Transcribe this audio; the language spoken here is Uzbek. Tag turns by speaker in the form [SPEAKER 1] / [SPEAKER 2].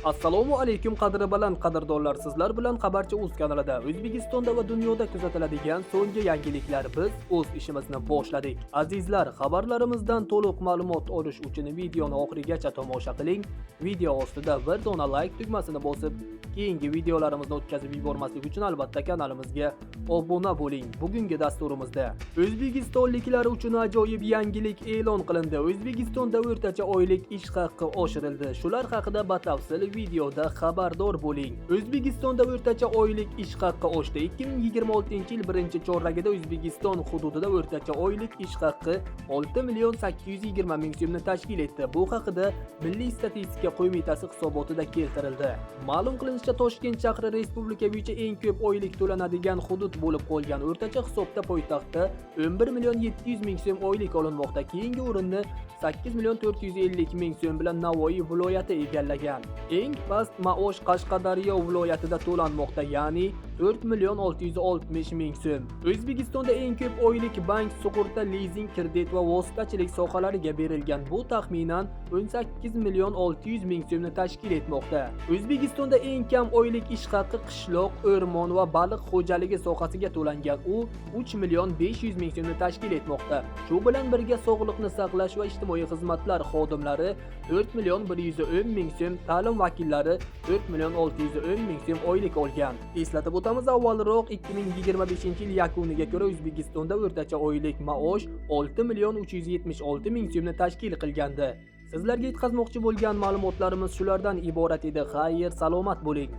[SPEAKER 1] Assalomu alaykum qadri baland qadrdonlar, sizlar bilan Xabarchi.uz kanalida O'zbekistonda va dunyoda kuzatiladigan so'nggi yangiliklar. Biz o'z ishimizni boshladik. Azizlar, xabarlarimizdan to'liq ma'lumot olish uchun videoni oxirigacha tomosha qiling. Video ostida bir dona like tugmasini bosib, keyingi videolarimizni o'tkazib yubormaslik uchun albatta kanalimizga obuna bo'ling. Bugungi dasturimizda o'zbekistonliklar uchun ajoyib yangilik e'lon qilindi. O'zbekistonda o'rtacha oylik ish haqi oshirildi. Shular haqida batafsil videoda xabardor bo'ling. O'zbekistonda o'rtacha oylik ish haqi oshdi. 2026-yil 1-chorragida O'zbekiston hududida o'rtacha oylik ish haqi 6.820.000 so'mni tashkil etdi. Bu haqida Milliy statistika qo'mitasi hisobotida keltirildi. Ma'lum qilinishicha, Toshkent shahri respublika bo'yicha eng ko'p oylik to'lanadigan hudud bo'lib qolgan. O'rtacha hisobda poytaxtda 11.700.000 so'm oylik olinmoqda. Keyingi o'rinni 8.450.000 so'm bilan Navoiy viloyati egallagan. Eng past maosh Qashqadaryo viloyatida to'lanmoqda, ya'ni 4.660.000 so'm. O'zbekistonda eng ko'p oylik bank, sug'urta, lizing, kredit va vositachilik sohalariga berilgan. Bu taxminan 18.600.000 so'mni tashkil etmoqda. O'zbekistonda eng kam oylik ish haqi qishloq, o'rmon va baliq xo'jaligi sohasiga to'langan. U 3.500.000 so'mni tashkil etmoqda. Shu bilan birga sog'liqni saqlash va ijtimoiy xizmatlar xodimlari 4.110.000 so'm, ta'lim vakillari 4.610.000 so'm oylik olgan. Eslatib o'tamiz, avvalroq 2025-yil yakuniga ko'ra O'zbekistonda o'rtacha oylik maosh 6.376.000 so'mni tashkil qilgandi. Sizlarga yetkazmoqchi bo'lgan ma'lumotlarimiz shulardan iborat edi. Xayr, salomat bo'ling.